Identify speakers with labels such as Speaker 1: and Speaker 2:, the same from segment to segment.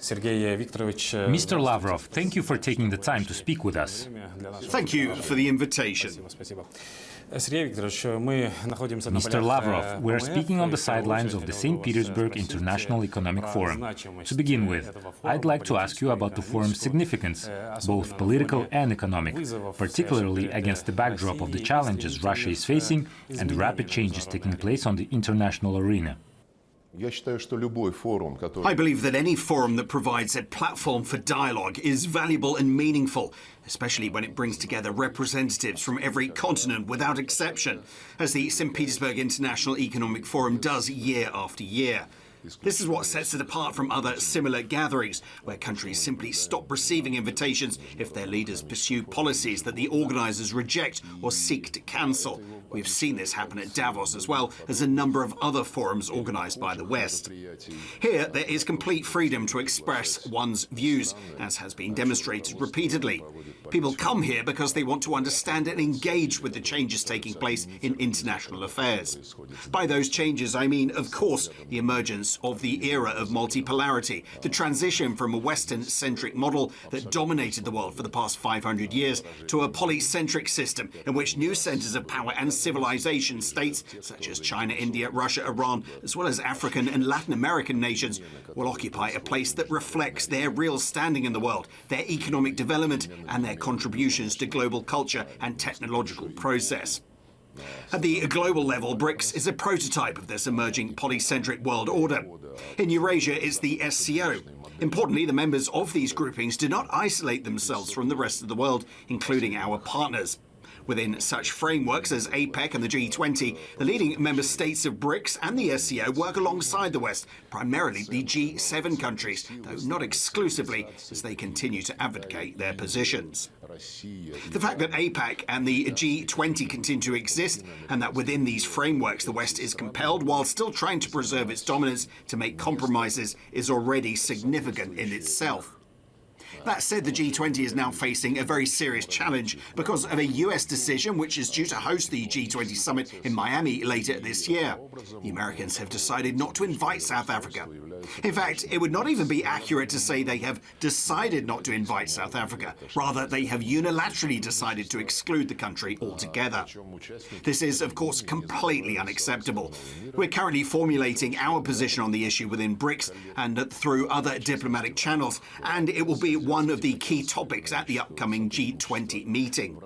Speaker 1: Mr. Lavrov, thank you for taking the time to speak with us.
Speaker 2: Thank you for the invitation.
Speaker 1: Mr. Lavrov, we are speaking on the sidelines of the St. Petersburg International Economic Forum. To begin with, I'd like to ask you about the forum's significance, both political and economic, particularly against the backdrop of the challenges Russia is facing and the rapid changes taking place on the international arena.
Speaker 2: I believe that any forum that provides a platform for dialogue is valuable and meaningful, especially when it brings together representatives from every continent without exception, as the St. Petersburg International Economic Forum does year after year. This is what sets it apart from other similar gatherings, where countries simply stop receiving invitations if their leaders pursue policies that the organisers reject or seek to cancel. We've seen this happen at Davos as well as a number of other forums organised by the West. Here, there is complete freedom to express one's views, as has been demonstrated repeatedly. People come here because they want to understand and engage with the changes taking place in international affairs. By those changes, I mean, of course, the emergence of the era of multipolarity, the transition from a Western-centric model that dominated the world for the past 500 years to a polycentric system in which new centres of power and civilization states, such as China, India, Russia, Iran, as well as African and Latin American nations, will occupy a place that reflects their real standing in the world, their economic development and their contributions to global culture and technological process. At the global level, BRICS is a prototype of this emerging polycentric world order. In Eurasia, it's the SCO. Importantly, the members of these groupings do not isolate themselves from the rest of the world, including our partners. Within such frameworks as APEC and the G20, the leading member states of BRICS and the SCO work alongside the West, primarily the G7 countries, though not exclusively, as they continue to advocate their positions. The fact that APEC and the G20 continue to exist, and that within these frameworks the West is compelled, while still trying to preserve its dominance, to make compromises, is already significant in itself. That said, the G20 is now facing a very serious challenge because of a US decision which is due to host the G20 summit in Miami later this year. The Americans have decided not to invite South Africa. In fact, it would not even be accurate to say they have decided not to invite South Africa. Rather, they have unilaterally decided to exclude the country altogether. This is, of course, completely unacceptable. We're currently formulating our position on the issue within BRICS and through other diplomatic channels, and it will be one of the key topics at the upcoming G20 meeting.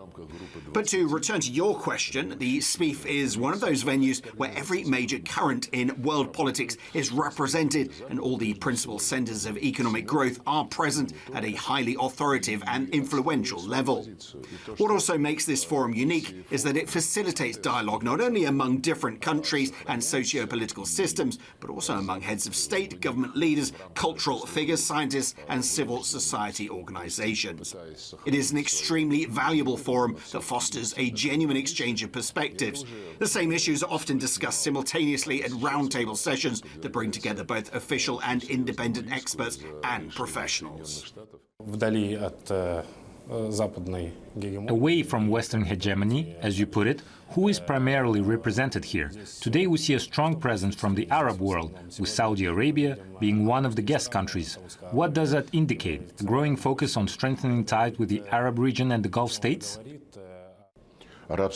Speaker 2: But to return to your question, the SPIF is one of those venues where every major current in world politics is represented and all the principal centres of economic growth are present at a highly authoritative and influential level. What also makes this forum unique is that it facilitates dialogue not only among different countries and socio-political systems, but also among heads of state, government leaders, cultural figures, scientists and civil society organisations. It is an extremely valuable forum that fosters a genuine exchange of perspectives. The same issues are often discussed simultaneously at roundtable sessions that bring together both official and independent experts and professionals.
Speaker 1: Away from Western hegemony, as you put it, who is primarily represented here? Today we see a strong presence from the Arab world, with Saudi Arabia being one of the guest countries. What does that indicate? A growing focus on strengthening ties with the Arab region and the Gulf states?
Speaker 2: Arab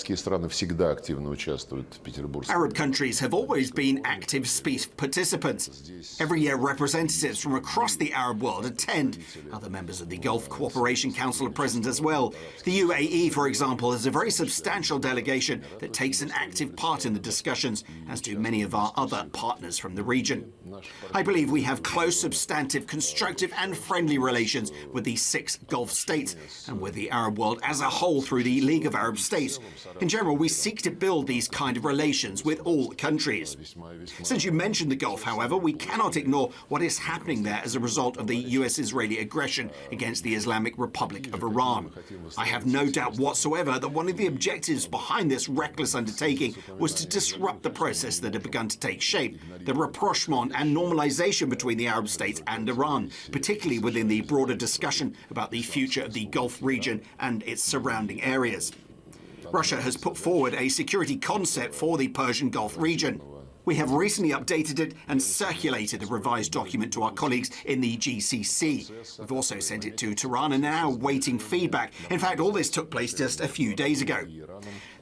Speaker 2: countries have always been active SPIF participants. Every year, representatives from across the Arab world attend. Other members of the Gulf Cooperation Council are present as well. The UAE, for example, has a very substantial delegation that takes an active part in the discussions, as do many of our other partners from the region. I believe we have close, substantive, constructive and friendly relations with the 6 Gulf states and with the Arab world as a whole through the League of Arab States. In general, we seek to build these kind of relations with all countries. Since you mentioned the Gulf, however, we cannot ignore what is happening there as a result of the US-Israeli aggression against the Islamic Republic of Iran. I have no doubt whatsoever that one of the objectives behind this reckless undertaking was to disrupt the process that had begun to take shape, the rapprochement and normalization between the Arab states and Iran, particularly within the broader discussion about the future of the Gulf region and its surrounding areas. Russia has put forward a security concept for the Persian Gulf region. We have recently updated it and circulated the revised document to our colleagues in the GCC. We've also sent it to Tehran and are now waiting feedback. In fact, all this took place just a few days ago.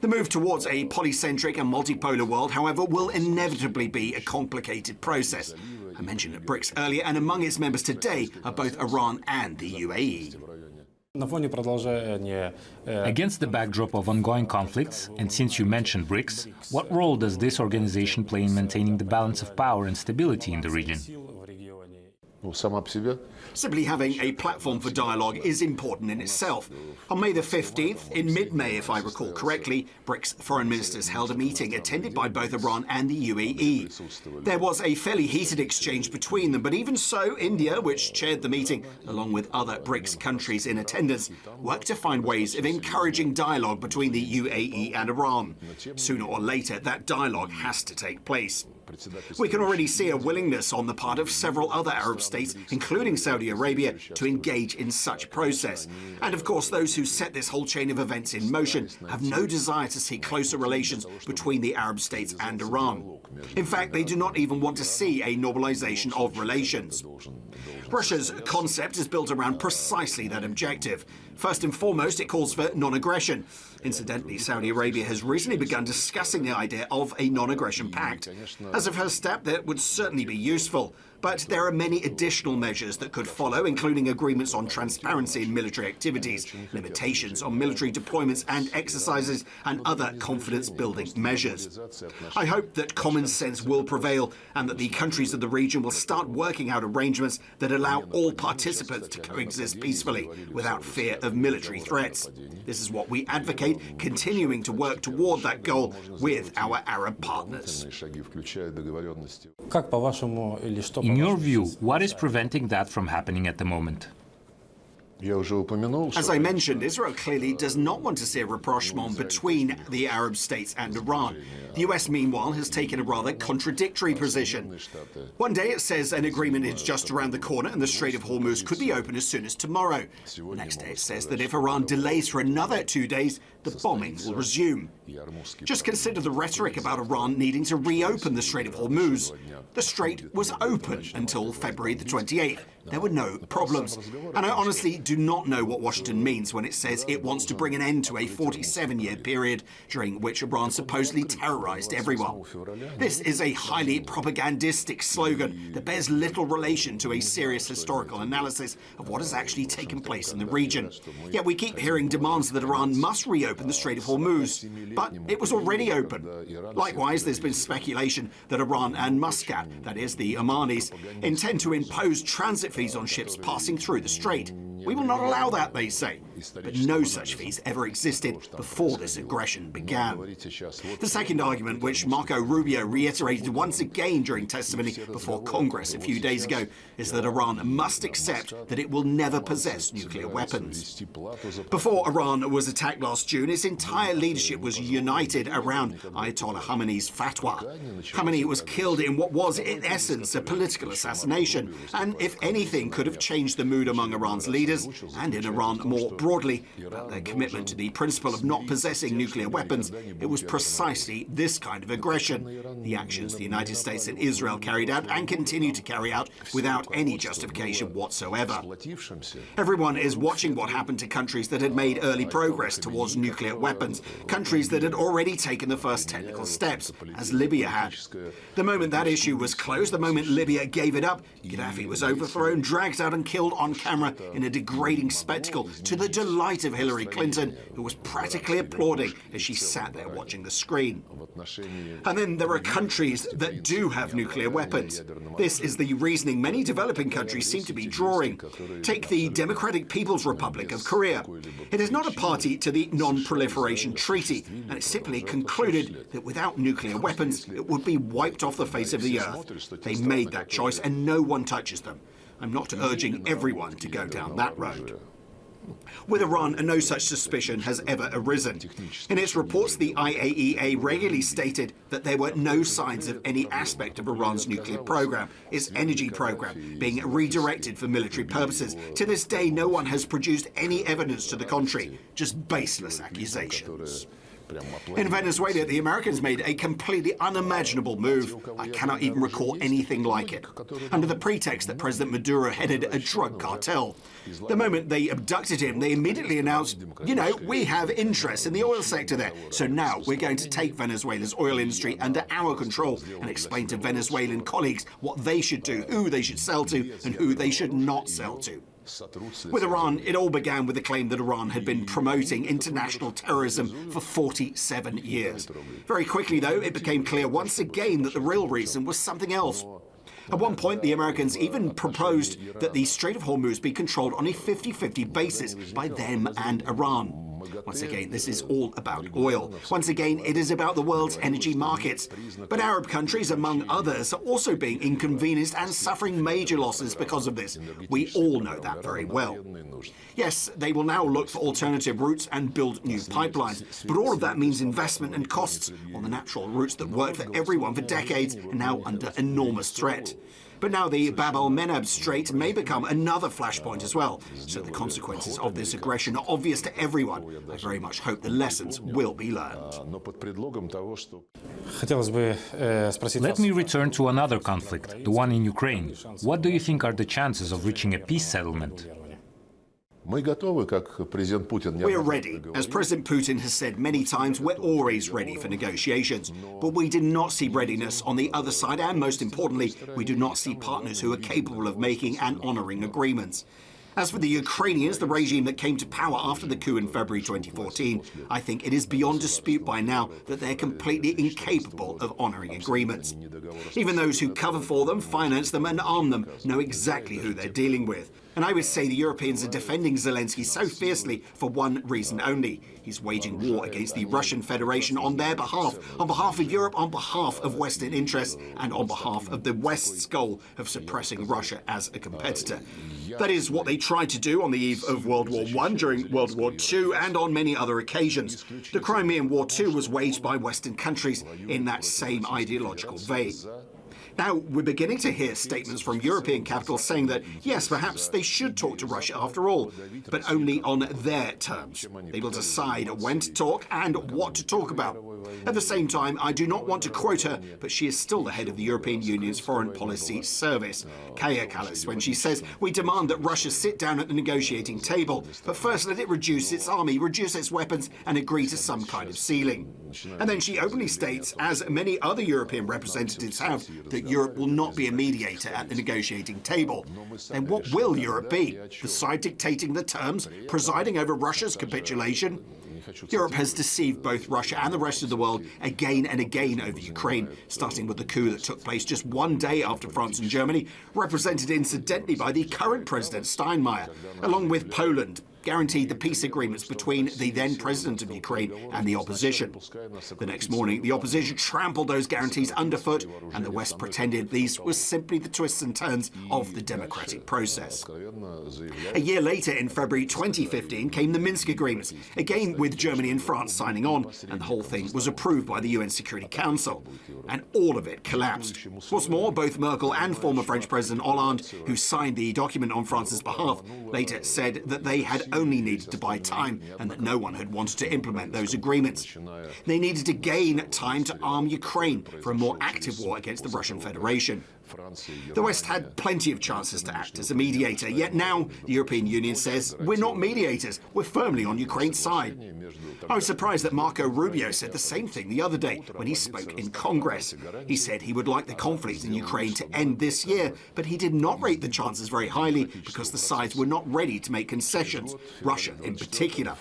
Speaker 2: The move towards a polycentric and multipolar world, however, will inevitably be a complicated process. I mentioned the BRICS earlier, and among its members today are both Iran and the UAE.
Speaker 1: Against the backdrop of ongoing conflicts, and since you mentioned BRICS, what role does this organization play in maintaining the balance of power and stability in the region?
Speaker 2: Simply having a platform for dialogue is important in itself. On May the 15th, in mid-May if I recall correctly, BRICS foreign ministers held a meeting attended by both Iran and the UAE. There was a fairly heated exchange between them, but even so, India, which chaired the meeting, along with other BRICS countries in attendance, worked to find ways of encouraging dialogue between the UAE and Iran. Sooner or later, that dialogue has to take place. We can already see a willingness on the part of several other Arab states, including Saudi Arabia, to engage in such a process. And of course, those who set this whole chain of events in motion have no desire to see closer relations between the Arab states and Iran. In fact, they do not even want to see a normalization of relations. Russia's concept is built around precisely that objective. First and foremost, it calls for non-aggression. Incidentally, Saudi Arabia has recently begun discussing the idea of a non-aggression pact. As a first step, that would certainly be useful. But there are many additional measures that could follow, including agreements on transparency in military activities, limitations on military deployments and exercises, and other confidence-building measures. I hope that common sense will prevail and that the countries of the region will start working out arrangements that allow all participants to coexist peacefully without fear of military threats. This is what we advocate, continuing to work toward that goal with our Arab partners.
Speaker 1: In your view, what is preventing that from happening at the moment?
Speaker 2: As I mentioned, Israel clearly does not want to see a rapprochement between the Arab states and Iran. The US, meanwhile, has taken a rather contradictory position. One day it says an agreement is just around the corner and the Strait of Hormuz could be open as soon as tomorrow. The next day it says that if Iran delays for another 2 days, the bombing will resume. Just consider the rhetoric about Iran needing to reopen the Strait of Hormuz. The strait was open until February the 28th. There were no problems. And I honestly do not know what Washington means when it says it wants to bring an end to a 47-year period during which Iran supposedly terrorized everyone. This is a highly propagandistic slogan that bears little relation to a serious historical analysis of what has actually taken place in the region. Yet we keep hearing demands that Iran must reopen the Strait of Hormuz, but it was already open. Likewise, there's been speculation that Iran and Muscat, that is, the Omanis, intend to impose transit fees on ships passing through the strait. We will not allow that, they say. But no such fees ever existed before this aggression began. The second argument, which Marco Rubio reiterated once again during testimony before Congress a few days ago, is that Iran must accept that it will never possess nuclear weapons. Before Iran was attacked last June, its entire leadership was united around Ayatollah Khamenei's fatwa. Khamenei was killed in what was, in essence, a political assassination, and if anything could have changed the mood among Iran's leaders, and in Iran more broadly, about their commitment to the principle of not possessing nuclear weapons, it was precisely this kind of aggression. The actions the United States and Israel carried out and continue to carry out without any justification whatsoever. Everyone is watching what happened to countries that had made early progress towards nuclear weapons, countries that had already taken the first technical steps, as Libya had. The moment that issue was closed, the moment Libya gave it up, Gaddafi was overthrown, dragged out and killed on camera in a degrading spectacle to the delight of Hillary Clinton, who was practically applauding as she sat there watching the screen. And then there are countries that do have nuclear weapons. This is the reasoning many developing countries seem to be drawing. Take the Democratic People's Republic of Korea. It is not a party to the Non-Proliferation Treaty, and it simply concluded that without nuclear weapons, it would be wiped off the face of the earth. They made that choice, and no one touches them. I'm not urging everyone to go down that road. With Iran, no such suspicion has ever arisen. In its reports, the IAEA regularly stated that there were no signs of any aspect of Iran's nuclear program, its energy program, being redirected for military purposes. To this day, no one has produced any evidence to the contrary, just baseless accusations. In Venezuela, the Americans made a completely unimaginable move. I cannot even recall anything like it. Under the pretext that President Maduro headed a drug cartel. The moment they abducted him, they immediately announced, you know, we have interests in the oil sector there. So now we're going to take Venezuela's oil industry under our control and explain to Venezuelan colleagues what they should do, who they should sell to, and who they should not sell to. With Iran, it all began with the claim that Iran had been promoting international terrorism for 47 years. Very quickly, though, it became clear once again that the real reason was something else. At one point, the Americans even proposed that the Strait of Hormuz be controlled on a 50-50 basis by them and Iran. Once again, this is all about oil. Once again, it is about the world's energy markets. But Arab countries, among others, are also being inconvenienced and suffering major losses because of this. We all know that very well. Yes, they will now look for alternative routes and build new pipelines, but all of that means investment and costs on the natural routes that worked for everyone for decades are now under enormous threat. But now the Bab el-Mandeb Strait may become another flashpoint as well, so the consequences of this aggression are obvious to everyone. I very much hope the lessons will be learned.
Speaker 1: Let me return to another conflict, the one in Ukraine. What do you think are the chances of reaching a peace settlement?
Speaker 2: We are ready. As President Putin has said many times, we're always ready for negotiations. But we do not see readiness on the other side, and most importantly, we do not see partners who are capable of making and honouring agreements. As for the Ukrainians, the regime that came to power after the coup in February 2014, I think it is beyond dispute by now that they're completely incapable of honouring agreements. Even those who cover for them, finance them and arm them know exactly who they're dealing with. And I would say the Europeans are defending Zelensky so fiercely for one reason only. He's waging war against the Russian Federation on their behalf of Europe, on behalf of Western interests, and on behalf of the West's goal of suppressing Russia as a competitor. That is what they tried to do on the eve of World War I, during World War II, and on many other occasions. The Crimean War too was waged by Western countries in that same ideological vein. Now, we're beginning to hear statements from European capitals saying that, yes, perhaps they should talk to Russia after all, but only on their terms. They will decide when to talk and what to talk about. At the same time, I do not want to quote her, but she is still the head of the European Union's Foreign Policy Service, Kaja Kallas, when she says, we demand that Russia sit down at the negotiating table, but first let it reduce its army, reduce its weapons, and agree to some kind of ceiling. And then she openly states, as many other European representatives have, that Europe will not be a mediator at the negotiating table. Then what will Europe be? The side dictating the terms, presiding over Russia's capitulation? Europe has deceived both Russia and the rest of the world again and again over Ukraine, starting with the coup that took place just one day after France and Germany, represented incidentally by the current President Steinmeier, along with Poland, guaranteed the peace agreements between the then president of Ukraine and the opposition. The next morning, the opposition trampled those guarantees underfoot, and the West pretended these were simply the twists and turns of the democratic process. A year later, in February 2015, came the Minsk agreements, again with Germany and France signing on, and the whole thing was approved by the UN Security Council. And all of it collapsed. What's more, both Merkel and former French President Hollande, who signed the document on France's behalf, later said that they had only needed to buy time and that no one had wanted to implement those agreements. They needed to gain time to arm Ukraine for a more active war against the Russian Federation. The West had plenty of chances to act as a mediator, yet now the European Union says we're not mediators, we're firmly on Ukraine's side. I was surprised that Marco Rubio said the same thing the other day when he spoke in Congress. He said he would like the conflict in Ukraine to end this year, but he did not rate the chances very highly because the sides were not ready to make concessions, Russia in particular.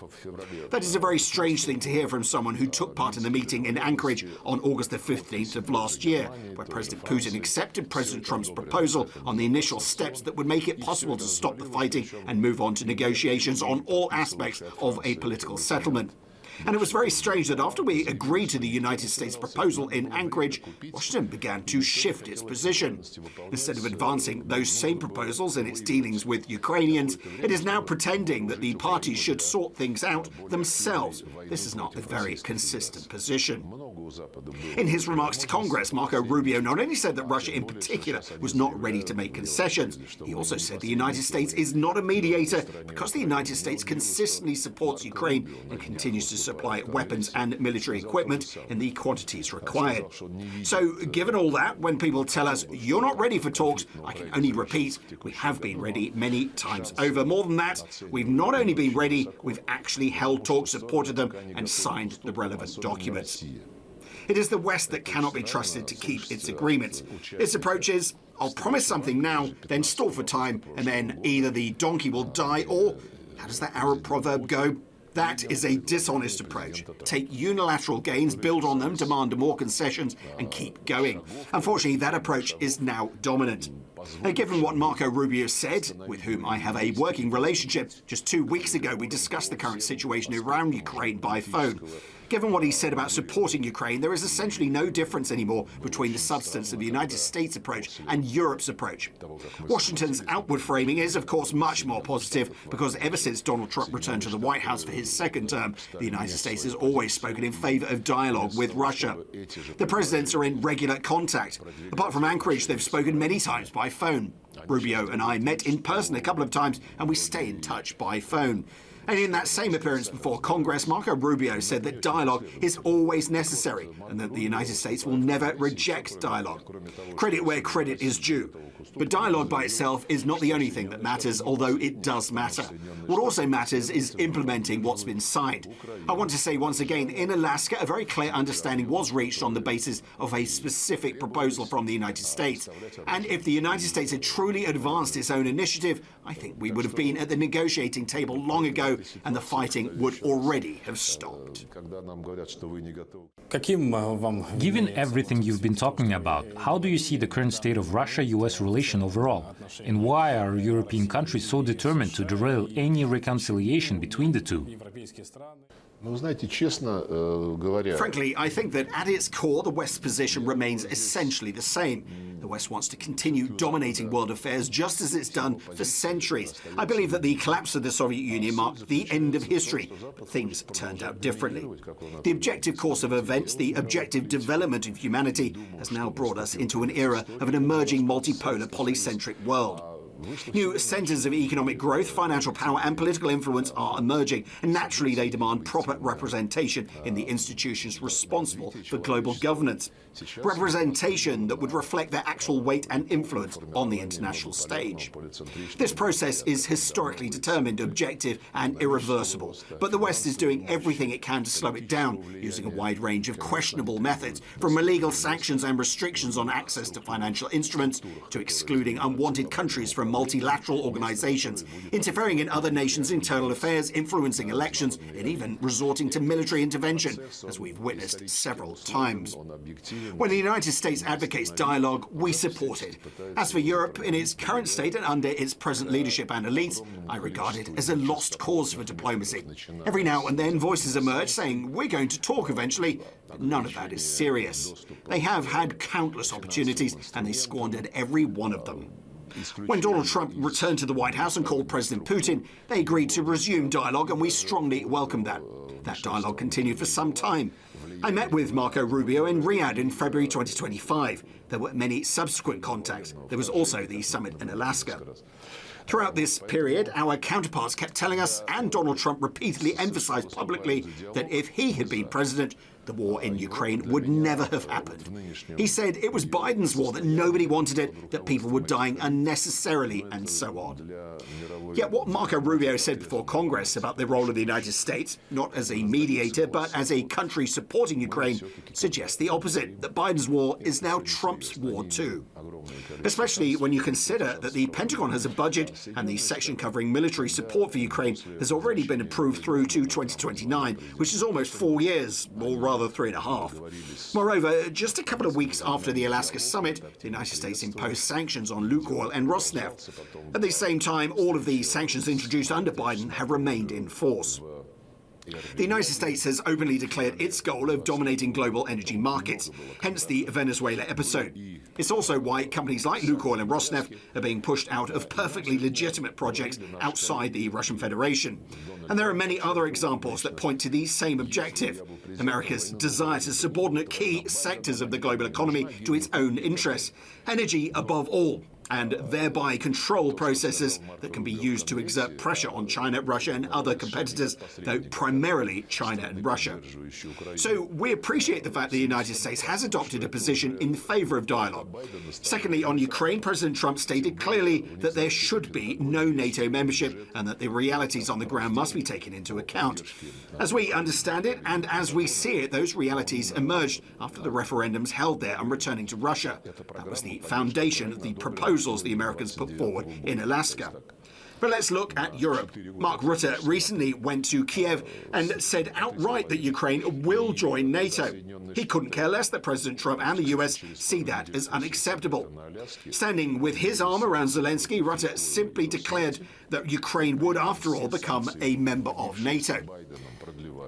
Speaker 2: That is a very strange thing to hear from someone who took part in the meeting in Anchorage on August the 15th of last year, where President Putin accepted President Trump's proposal on the initial steps that would make it possible to stop the fighting and move on to negotiations on all aspects of a political settlement. And it was very strange that after we agreed to the United States proposal in Anchorage, Washington began to shift its position. Instead of advancing those same proposals in its dealings with Ukrainians, it is now pretending that the parties should sort things out themselves. This is not a very consistent position. In his remarks to Congress, Marco Rubio not only said that Russia in particular was not ready to make concessions, he also said the United States is not a mediator because the United States consistently supports Ukraine and continues to supply weapons and military equipment in the quantities required. So, given all that, when people tell us, you're not ready for talks, I can only repeat, we have been ready many times over. More than that, we've not only been ready, we've actually held talks, supported them, and signed the relevant documents. It is the West that cannot be trusted to keep its agreements. Its approach is, I'll promise something now, then stall for time, and then either the donkey will die or, how does that Arab proverb go? That is a dishonest approach. Take unilateral gains, build on them, demand more concessions, and keep going. Unfortunately, that approach is now dominant. Now, given what Marco Rubio said, with whom I have a working relationship, just 2 weeks ago we discussed the current situation around Ukraine by phone. Given what he said about supporting Ukraine, there is essentially no difference anymore between the substance of the United States approach and Europe's approach. Washington's outward framing is, of course, much more positive because ever since Donald Trump returned to the White House for his second term, the United States has always spoken in favor of dialogue with Russia. The presidents are in regular contact. Apart from Anchorage, they've spoken many times by phone. Rubio and I met in person a couple of times, and we stay in touch by phone. And in that same appearance before Congress, Marco Rubio said that dialogue is always necessary and that the United States will never reject dialogue. Credit where credit is due. But dialogue by itself is not the only thing that matters, although it does matter. What also matters is implementing what's been signed. I want to say once again, in Alaska, a very clear understanding was reached on the basis of a specific proposal from the United States. And if the United States had truly advanced its own initiative, I think we would have been at the negotiating table long ago and the fighting would already have stopped.
Speaker 1: Given everything you've been talking about, how do you see the current state of Russia-US relation overall? And why are European countries so determined to derail any reconciliation between the two?
Speaker 2: Frankly, I think that at its core, the West's position remains essentially the same. The West wants to continue dominating world affairs just as it's done for centuries. I believe that the collapse of the Soviet Union marked the end of history, but things turned out differently. The objective course of events, the objective development of humanity, has now brought us into an era of an emerging multipolar, polycentric world. New centres of economic growth, financial power and political influence are emerging, and naturally they demand proper representation in the institutions responsible for global governance. Representation that would reflect their actual weight and influence on the international stage. This process is historically determined, objective and irreversible, but the West is doing everything it can to slow it down, using a wide range of questionable methods, from illegal sanctions and restrictions on access to financial instruments, to excluding unwanted countries from multilateral organizations, interfering in other nations' internal affairs, influencing elections, and even resorting to military intervention, as we've witnessed several times. When the United States advocates dialogue, we support it. As for Europe, in its current state and under its present leadership and elites, I regard it as a lost cause for diplomacy. Every now and then voices emerge saying we're going to talk eventually, but none of that is serious. They have had countless opportunities and they squandered every one of them. When Donald Trump returned to the White House and called President Putin, they agreed to resume dialogue, and we strongly welcomed that. That dialogue continued for some time. I met with Marco Rubio in Riyadh in February 2025. There were many subsequent contacts. There was also the summit in Alaska. Throughout this period, our counterparts kept telling us, and Donald Trump repeatedly emphasized publicly, that if he had been president, the war in Ukraine would never have happened. He said it was Biden's war, that nobody wanted it, that people were dying unnecessarily, and so on. Yet what Marco Rubio said before Congress about the role of the United States, not as a mediator, but as a country supporting Ukraine, suggests the opposite, that Biden's war is now Trump's war too. Especially when you consider that the Pentagon has a budget and the section covering military support for Ukraine has already been approved through to 2029, which is almost 4 years, or rather 3.5. Moreover, just a couple of weeks after the Alaska summit, the United States imposed sanctions on Lukoil and Rosneft. At the same time, all of the sanctions introduced under Biden have remained in force. The United States has openly declared its goal of dominating global energy markets, hence the Venezuela episode. It's also why companies like Lukoil and Rosneft are being pushed out of perfectly legitimate projects outside the Russian Federation. And there are many other examples that point to the same objective: America's desire to subordinate key sectors of the global economy to its own interests, energy above all, and thereby control processes that can be used to exert pressure on China, Russia and other competitors, though primarily China and Russia. So we appreciate the fact the United States has adopted a position in favour of dialogue. Secondly, on Ukraine, President Trump stated clearly that there should be no NATO membership and that the realities on the ground must be taken into account. As we understand it and as we see it, those realities emerged after the referendums held there on returning to Russia. That was the foundation of the proposals the Americans put forward in Alaska. But let's look at Europe. Mark Rutte recently went to Kiev and said outright that Ukraine will join NATO. He couldn't care less that President Trump and the US see that as unacceptable. Standing with his arm around Zelensky, Rutte simply declared that Ukraine would, after all, become a member of NATO.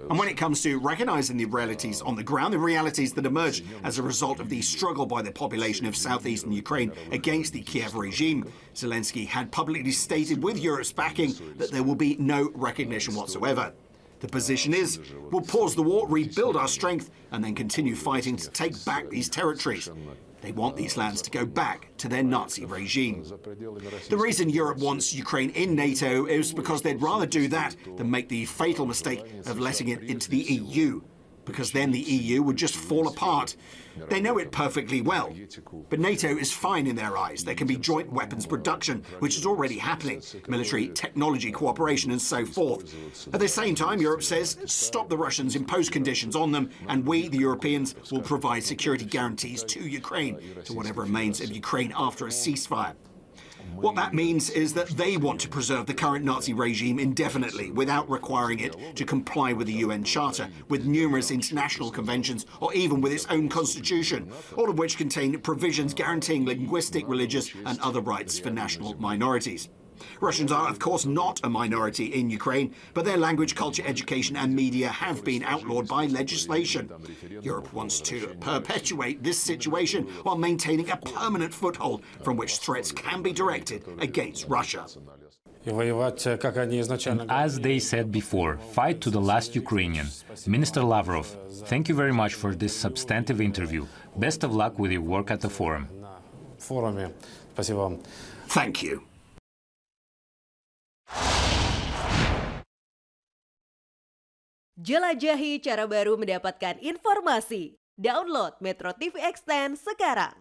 Speaker 2: And when it comes to recognising the realities on the ground, the realities that emerge as a result of the struggle by the population of southeastern Ukraine against the Kiev regime, Zelensky had publicly stated with Europe's backing that there will be no recognition whatsoever. The position is, we'll pause the war, rebuild our strength, and then continue fighting to take back these territories. They want these lands to go back to their Nazi regime. The reason Europe wants Ukraine in NATO is because they'd rather do that than make the fatal mistake of letting it into the EU, because then the EU would just fall apart. They know it perfectly well. But NATO is fine in their eyes. There can be joint weapons production, which is already happening, military technology cooperation and so forth. At the same time, Europe says, stop the Russians, impose conditions on them, and we, the Europeans, will provide security guarantees to Ukraine, to whatever remains of Ukraine after a ceasefire. What that means is that they want to preserve the current Nazi regime indefinitely without requiring it to comply with the UN Charter, with numerous international conventions, or even with its own constitution, all of which contain provisions guaranteeing linguistic, religious and other rights for national minorities. Russians are, of course, not a minority in Ukraine, but their language, culture, education and media have been outlawed by legislation. Europe wants to perpetuate this situation while maintaining a permanent foothold from which threats can be directed against Russia.
Speaker 1: And as they said before, fight to the last Ukrainian. Minister Lavrov, thank you very much for this substantive interview. Best of luck with your work at the forum.
Speaker 2: Thank you.
Speaker 3: Jelajahi cara baru mendapatkan informasi. Download MetroTV Extend sekarang.